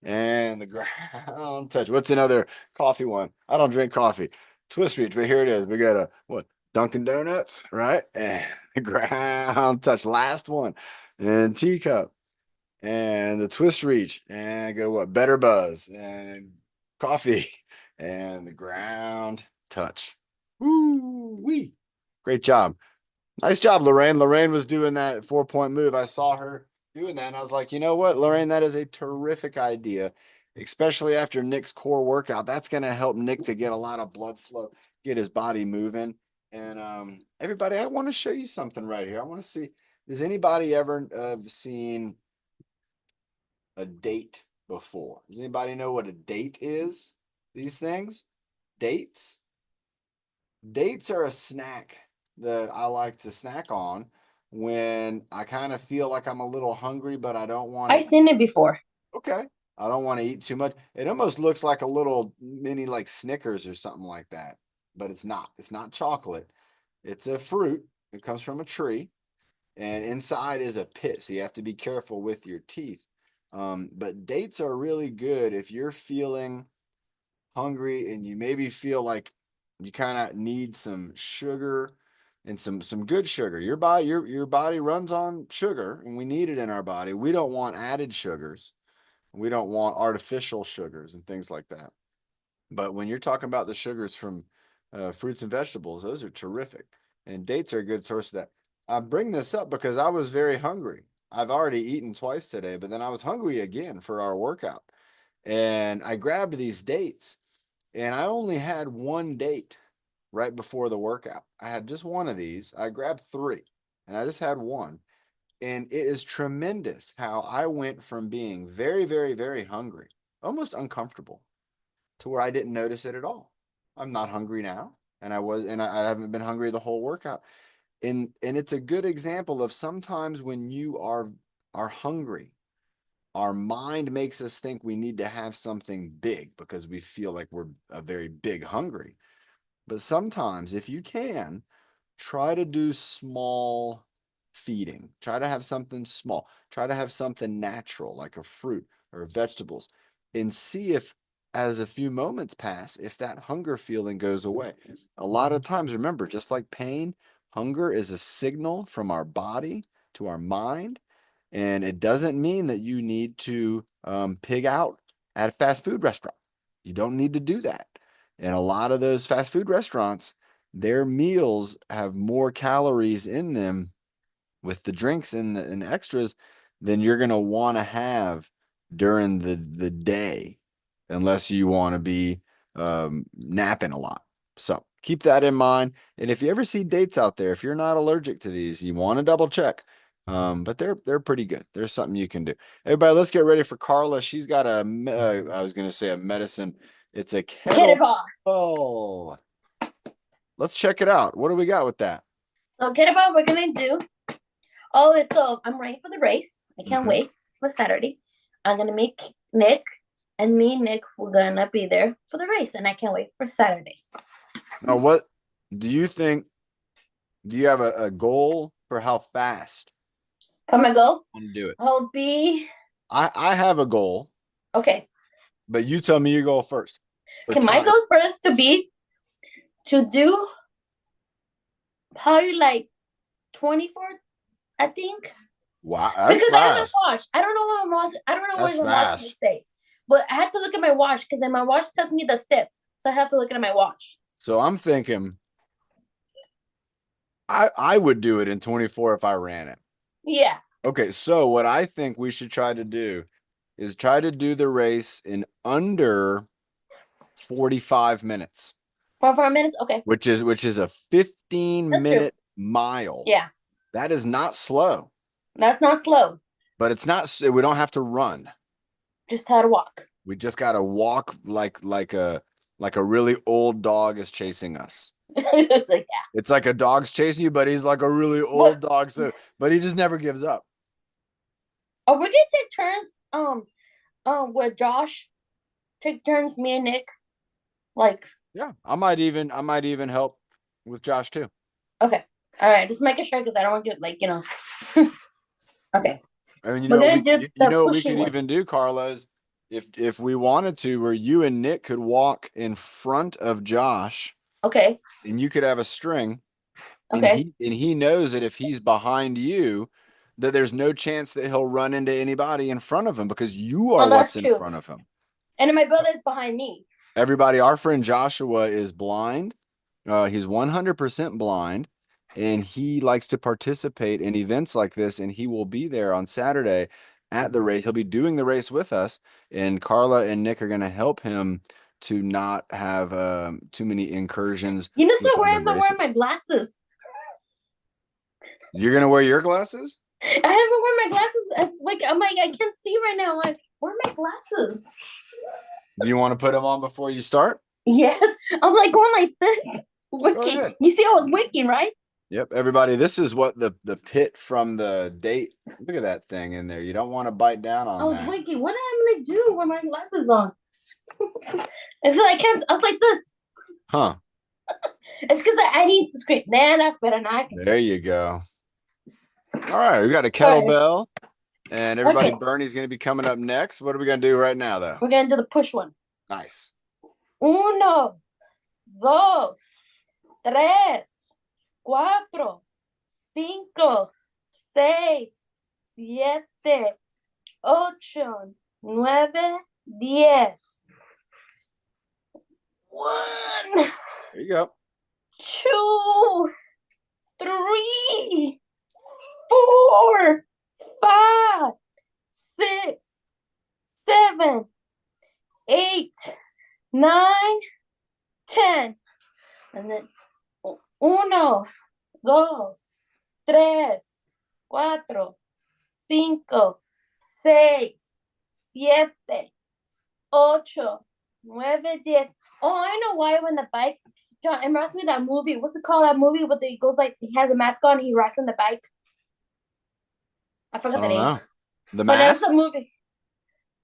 and the ground touch. What's another coffee one? I don't drink coffee. Twist reach, but here it is. We got a what? Dunkin' Donuts, right? And the ground touch, last one. And teacup. And the twist reach. And go what? Better buzz. And coffee. And the ground touch. Woo wee. Great job. Nice job, Lorraine. Lorraine was doing that 4-point move. I saw her doing that, and I was like, you know what, Lorraine, that is a terrific idea, especially after Nick's core workout. That's going to help Nick to get a lot of blood flow, get his body moving. And everybody, I want to show you something right here. I want to see, does anybody ever seen a date before? Does anybody know what a date is? These things? Dates? Dates are a snack that I like to snack on when I kind of feel like I'm a little hungry, but I don't want I've seen it before. Okay. I don't want to eat too much. It almost looks like a little mini like Snickers or something like that, but it's not. It's not chocolate. It's a fruit. It comes from a tree, and inside is a pit. So you have to be careful with your teeth. But dates are really good if you're feeling hungry and you maybe feel like you kind of need some sugar and some good sugar. Your body runs on sugar, and we need it in our body. We don't want added sugars. We don't want artificial sugars and things like that. But when you're talking about the sugars from fruits and vegetables, those are terrific. And dates are a good source of that. I bring this up because I was very hungry. I've already eaten twice today, but then I was hungry again for our workout. And I grabbed these dates, and I only had one date right before the workout. I had just one of these. I grabbed 3, and I just had one. And it is tremendous how I went from being very, very, very hungry, almost uncomfortable, to where I didn't notice it at all. I'm not hungry now, and I haven't been hungry the whole workout. And it's a good example of sometimes when you are hungry, our mind makes us think we need to have something big because we feel like we're a very big hungry. But sometimes, if you can, try to do small feeding. Try to have something small. Try to have something natural like a fruit or vegetables, and see if, as a few moments pass, if that hunger feeling goes away. A lot of times, remember, just like pain, hunger is a signal from our body to our mind. And it doesn't mean that you need to pig out at a fast food restaurant. You don't need to do that. And a lot of those fast food restaurants, their meals have more calories in them with the drinks and extras than you're going to want to have during the day, unless you want to be napping a lot. So keep that in mind. And if you ever see dates out there, if you're not allergic to these, you want to double check. But they're pretty good. There's something you can do. Everybody, let's get ready for Carla. She's got I was going to say a medicine. It's a kettlebell. Oh, let's check it out. What do we got with that? So kettlebell we're gonna do. Oh, so I'm ready for the race. I can't wait for Saturday. I'm gonna meet Nick, and me and Nick we're gonna be there for the race, and I can't wait for Saturday. Now, what do you think? Do you have a goal for how fast For my goals, you want to do it? I'll be I have a goal, okay. but you tell me your goal first. For Okay, my time. goal first to be to do probably like 24, I think. Wow, that's Because I haven't fast. watched. I don't know what my watch. I don't know That's what my watch fast. say. But I have to look at my watch because then my watch tells me the steps. So I have to look at my watch. So I'm thinking I would do it in 24 if I ran it. Yeah. Okay, so what I think we should try to do is try to do the race in under 45 minutes, 4 minutes. Okay. which is a 15-minute mile. Yeah. That is not slow, That's not slow. but it's not, we don't have to run. Just how to walk. We just got to walk like a really old dog is chasing us. Yeah. It's like a dog's chasing you, but he's like a really old dog. So, but he just never gives up. Are we gonna take turns? With Josh, take turns. Me and Nick. Like. Yeah, I might even help with Josh too. Okay. All right. Just making sure because I don't want to get Okay. I mean, We're gonna do you the know what we pushing could one. even do, Carla, is if we wanted to, where you and Nick could walk in front of Josh, Okay. and you could have a string, And Okay. he knows that if he's behind you, that there's no chance that he'll run into anybody in front of him because you are Oh, that's what's in true. front of him. And then my brother's behind me. Everybody, our friend Joshua is blind. He's 100% blind, and he likes to participate in events like this, and he will be there on Saturday at the race. He'll be doing the race with us, and Carla and Nick are going to help him to not have too many incursions. You know, with so where other am I wearing racers. my glasses? You're going to wear your glasses? I haven't worn my glasses. It's like I'm like I can't see right now. I'm like, where are my glasses? Do you want to put them on before you start? Yes, I'm like going like this, ahead. winking. You see, I was winking, right? Yep, everybody, this is what the pit from the date. Look at that thing in there. You don't want to bite down on I was that. winking. What am I gonna do with my glasses on? And so I can't. I was like this. Huh. It's because I need the screen. Nah, that's better. Now I can see. There you go. All right, we got a All right. kettlebell, and everybody, Okay. Bernie's going to be coming up next. What are we going to do right now, though? We're gonna do the push one. Nice. 1, 2, 3, 4, 5, 6, 7, 8, 9, 10. 1, There you go. 2, 3, 4, 5, 6, 7, 8, 9, 10. And then 1, 2, 3, 4, 5, 6, 7, 8, 9, 10. Oh, I know why when the bike, John, it reminds me of that movie. What's it called? That movie with he goes like he has a mask on and he rides on the bike. I I forgot the don't name. know. The But that's mask? the movie.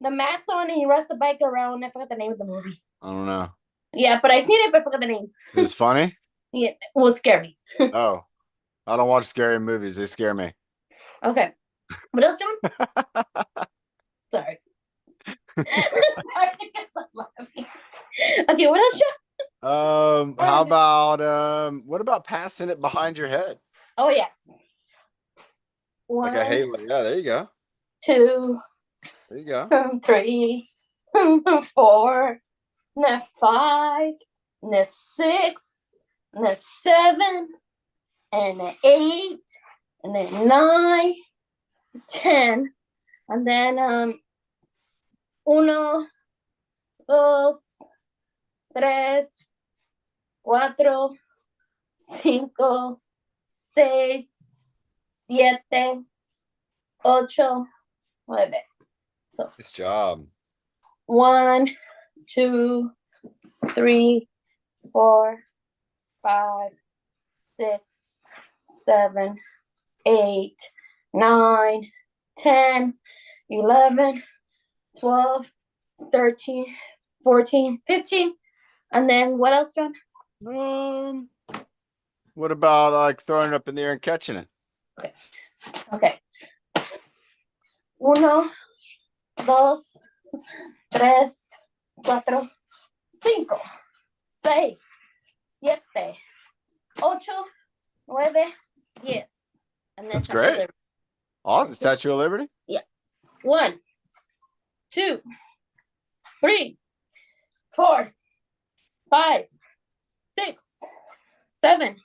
The mask on and he rides the bike around. I forgot the name of the movie. I don't know. Yeah, but I seen it, but I forgot the name. It was funny? Yeah, it was scary. Oh, I don't watch scary movies. They scare me. Okay. What else, John? Sorry. Sorry, because I'm laughing. Okay, what else, John? How about what about passing it behind your head? Oh yeah. Like a 1, halo. Yeah, there you go. 2, There you go. 3, 4, and then 5, and then 6, and then 7, and then 8, and then 9, 10, and then 1, 2, 3, 4, 5, 6, 7, 8, 9. So Nice job. 1, 2, 3, 4, 5, 6, 7, 8, 9, 10, 11, 12, 13, 14, 15. And then what else, John? What about like throwing it up in the air and catching it? Okay. 1, 2, 3, 4, 5, 6, 7, 8, 9, 10. And then That's Statue of great. Liberty. Awesome. Statue of Liberty? 1, 2, 3, 4, 5, 6, 7,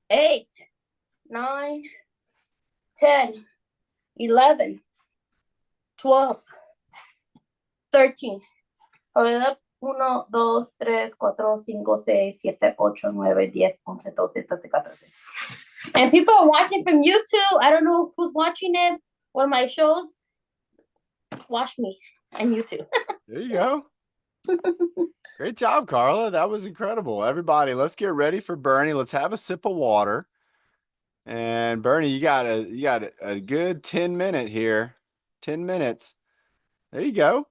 8, 9, 10, 11, 12, 13. Hold up. 1, 2, 3, 4, 5, 6, 7, 8, 9, 10, 11, 12, 13, 14. And people are watching from YouTube. I don't know who's watching it. One of my shows. Watch me on YouTube. There you go. Great job, Carla. That was incredible. Everybody, let's get ready for Bernie. Let's have a sip of water. And Bernie, you got a good 10-minute here. 10 minutes. There you go.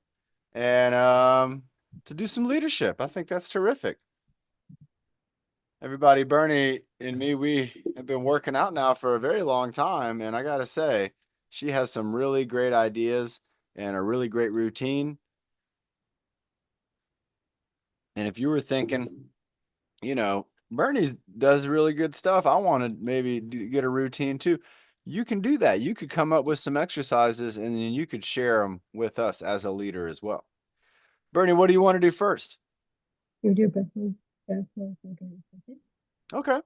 And to do some leadership. I think that's terrific. Everybody, Bernie and me, we have been working out now for a very long time. And I got to say, she has some really great ideas and a really great routine. And if you were thinking, you know, Bernie does really good stuff. I want to maybe get a routine too. You can do that. You could come up with some exercises and then you could share them with us as a leader as well. Bernie, what do you want to do first? You do breath hold, okay. Okay.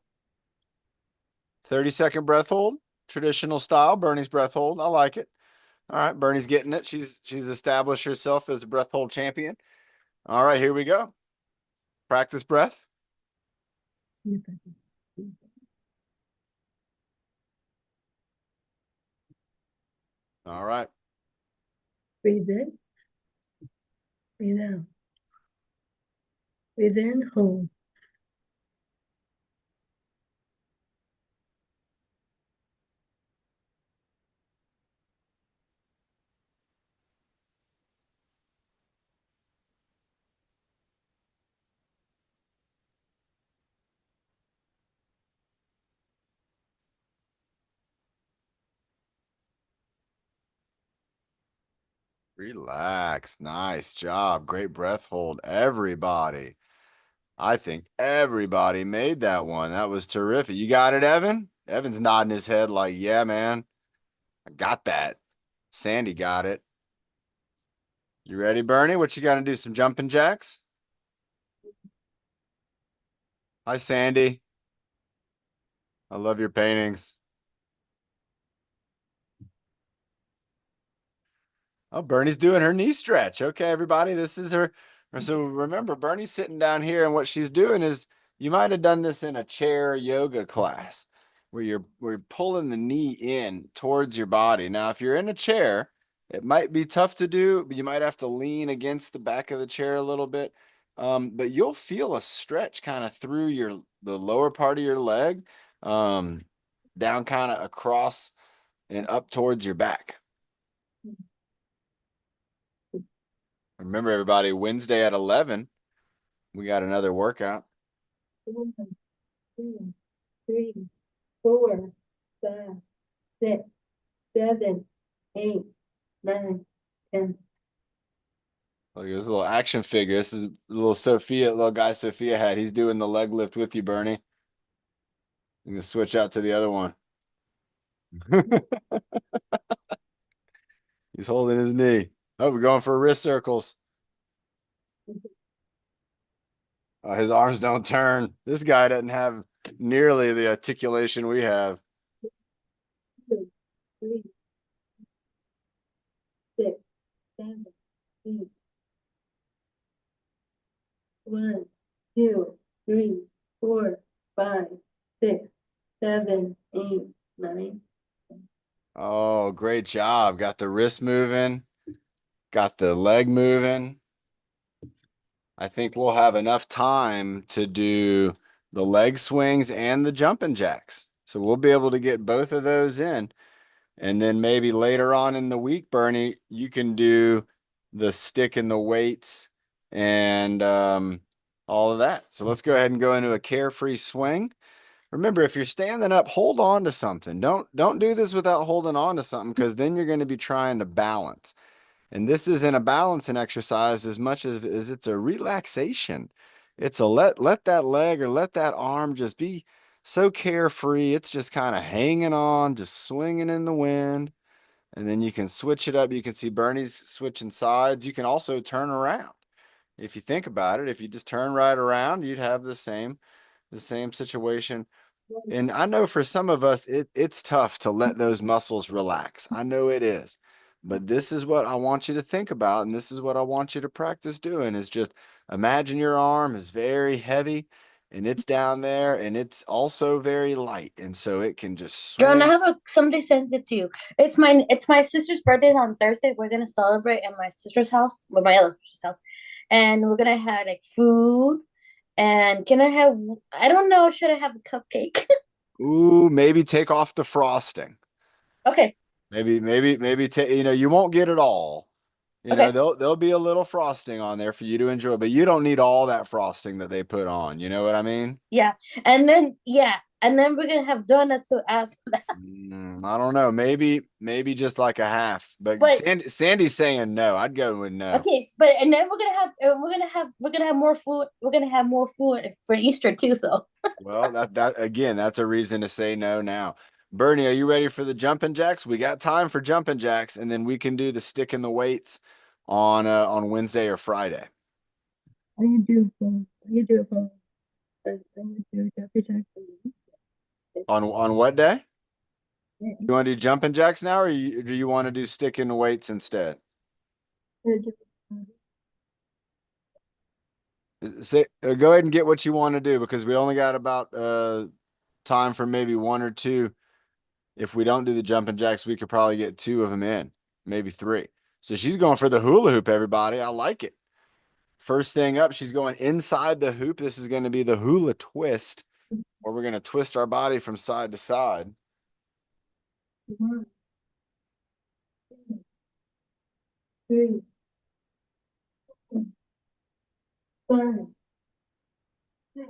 30-second breath hold, traditional style, Bernie's breath hold. I like it. All right, Bernie's getting it. She's established herself as a breath hold champion. All right, here we go. Practice breath. You breath hold. All right. Breathe in. Breathe out. Breathe in, hold. Relax. Nice job. Great breath hold, everybody. I think everybody made that one. That was terrific. You got it, Evan? Evan's nodding his head like, yeah, man. I got that. Sandy got it. You ready, Bernie? What you got to do? Some jumping jacks? Hi, Sandy. I love your paintings. Oh, Bernie's doing her knee stretch. Okay, everybody, this is her. So remember, Bernie's sitting down here, and what she's doing is you might have done this in a chair yoga class where you're pulling the knee in towards your body. Now, if you're in a chair, it might be tough to do, but you might have to lean against the back of the chair a little bit. But you'll feel a stretch kind of through the lower part of your leg, down kind of across and up towards your back. Remember, everybody, Wednesday at 11, we got another workout. 1, 2, 3, 4, 5, 6, 7, 8, 9, 10. Look, this little action figure. This is a little guy Sophia had. He's doing the leg lift with you, Bernie. You can switch out to the other one. He's holding his knee. Oh, we're going for wrist circles. His arms don't turn. This guy doesn't have nearly the articulation we have. 2, 3, 6, 7, 8. 1, 2, 3, 4, 5, 6, 7, 8, 9. Oh, great job. Got the wrist moving. Got the leg moving. I think we'll have enough time to do the leg swings and the jumping jacks. So we'll be able to get both of those in. And then maybe later on in the week, Bernie, you can do the stick and the weights and all of that. So let's go ahead and go into a carefree swing. Remember, if you're standing up, hold on to something. Don't do this without holding on to something, because then you're going to be trying to balance. And this isn't a balancing exercise as much as it's a relaxation. It's a let that leg or let that arm just be so carefree. It's just kind of hanging on, just swinging in the wind. And then you can switch it up. You can see Bernie's switching sides. You can also turn around. If you think about it, if you just turn right around, you'd have the same situation. And I know for some of us, it's tough to let those muscles relax. I know it is. But this is what I want you to think about, and this is what I want you to practice doing, is just imagine your arm is very heavy, and it's down there, and it's also very light, and so it can just John, I swing. have somebody sent it to you. It's my sister's birthday on Thursday. We're gonna celebrate at my sister's house, with my other sister's house, and we're gonna have like food. And I don't know, should I have a cupcake? Ooh, maybe take off the frosting. Okay, Maybe you won't get it all. okay. There'll be a little frosting on there for you to enjoy, but you don't need all that frosting that they put on. You know what I mean? Yeah. And then, yeah, and then we're gonna have donuts so after that. I don't know. Maybe just like a half. But But- Sandy's saying no. I'd go with no. Okay, but and then we're gonna have more food. We're gonna have more food for Easter too. So Well, that again, that's a reason to say no now. Bernie, are you ready for the jumping jacks? We got time for jumping jacks, and then we can do the stick in the weights on Wednesday or Friday. I can do it for, I can do jumping jacks for me. On what day? Yeah, You want to do jumping jacks now, or do you want to do stick in the weights instead? I can do it for- Say, go ahead and get what you want to do because we only got about time for maybe one or two. If we don't do the jumping jacks, we could probably get two of them in, maybe three. So she's going for the hula hoop, everybody. I like it. First thing up, she's going inside the hoop. This is going to be the hula twist, where we're going to twist our body from side to side. 1, 2, 3, 4, 5, 6,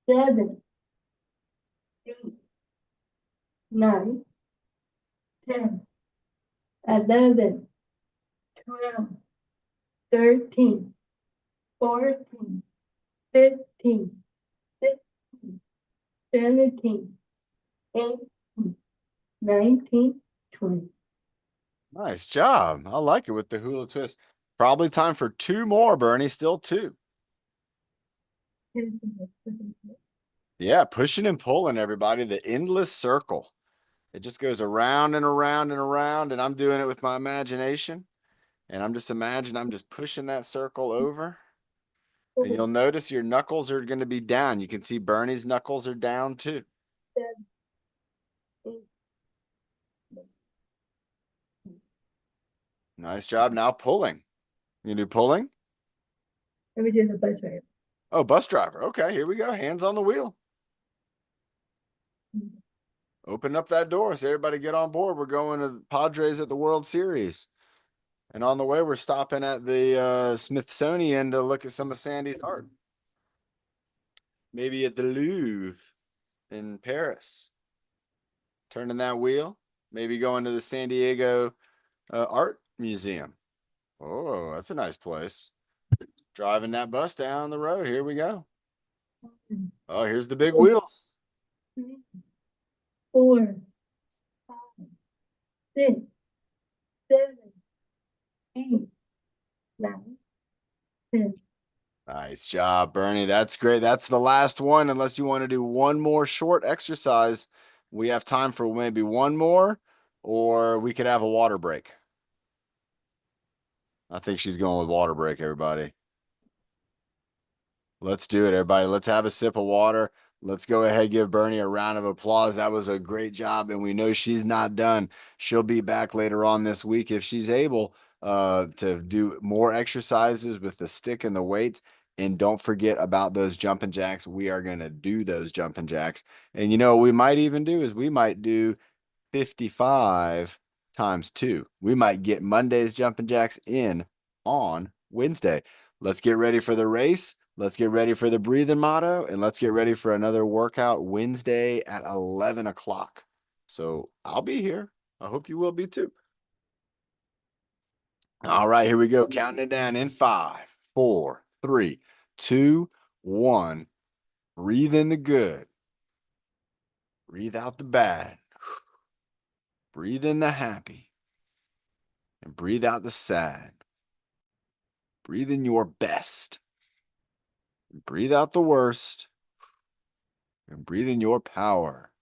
7, 8, 9, 10, 11, 12, 13, 14, 15, 16, 17, 18, 19, 20. Nice job. I like it with the hula twist. Probably time for two more, Bernie. Still two. Yeah, pushing and pulling, everybody. The endless circle. It just goes around and around and around, and I'm doing it with my imagination. And I'm just imagining I'm just pushing that circle over. And you'll notice your knuckles are going to be down. You can see Bernie's knuckles are down too. Nice job. Now pulling. You do pulling? Let me do the bus ride. Oh, bus driver. Okay, here we go. Hands on the wheel. Open up that door so everybody get on board. We're going to the Padres at the World Series. And on the way, we're stopping at the Smithsonian to look at some of Sandy's art. Maybe at the Louvre in Paris. Turning that wheel. Maybe going to the San Diego Art Museum. Oh, that's a nice place. Driving that bus down the road. Here we go. Oh, here's the big wheels. 3, 4, 5, 6, 7, 8, 9, 10. Nice job, Bernie. That's great. That's the last one. Unless you want to do one more short exercise, we have time for maybe one more, or we could have a water break. I think she's going with water break, everybody. Let's do it, everybody. Let's have a sip of water. Let's go ahead, give Bernie a round of applause. That was a great job, and we know she's not done. She'll be back later on this week if she's able to do more exercises with the stick and the weights. And don't forget about those jumping jacks. We are going to do those jumping jacks. And you know what we might even do is we might do 55 times 2. We might get Monday's jumping jacks in on Wednesday. Let's get ready for the race. Let's get ready for the breathing motto, and let's get ready for another workout Wednesday at 11 o'clock. So I'll be here. I hope you will be too. All right, here we go. Counting it down in 5, 4, 3, 2, 1. Breathe in the good. Breathe out the bad. Breathe in the happy. And breathe out the sad. Breathe in your best. Breathe out the worst. And breathe in your power.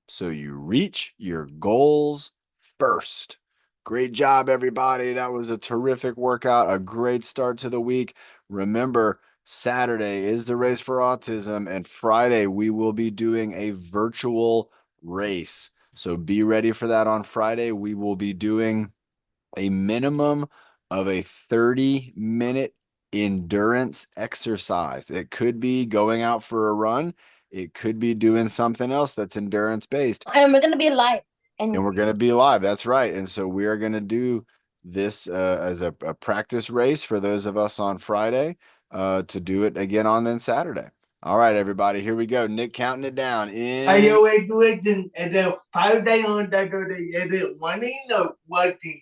So you reach your goals first. Great job, everybody. That was a terrific workout, a great start to the week. Remember, Saturday is the Race for Autism, and Friday we will be doing a virtual race. So be ready for that on Friday. We will be doing a minimum of a 30-minute endurance exercise. It could be going out for a run. It could be doing something else that's endurance based. And we're gonna be live. And we're going to be live. That's right. And so we are going to do this as a practice race for those of us on Friday to do it again on then Saturday. All right, everybody, here we go. Nick counting it down in. I always do it and then 5 day on that day and then one in the what thing.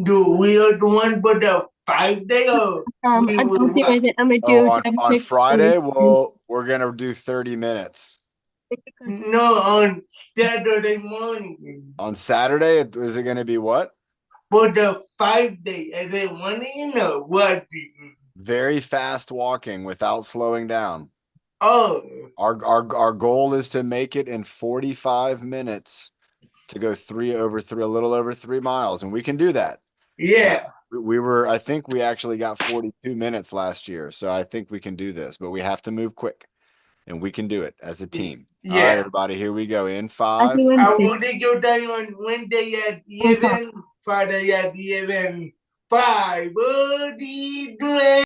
Do we are the one but the 5 day or we I will don't think what? I'm gonna do Oh, on Olympics Friday, and- we're gonna do 30 minutes. No, on Saturday morning. On Saturday, is it gonna be what? For the 5 day and then one in the what thing. Very fast walking without slowing down. Oh, Our goal is to make it in 45 minutes to go a little over 3 miles, and we can do that. yeah. I think we actually got 42 minutes last year, so I think we can do this, but we have to move quick, and we can do it as a team. All right, Yeah. everybody, here we go. In I 5, think I Wednesday. will take your day on Wednesday at 11, Friday at 11, 5, 30,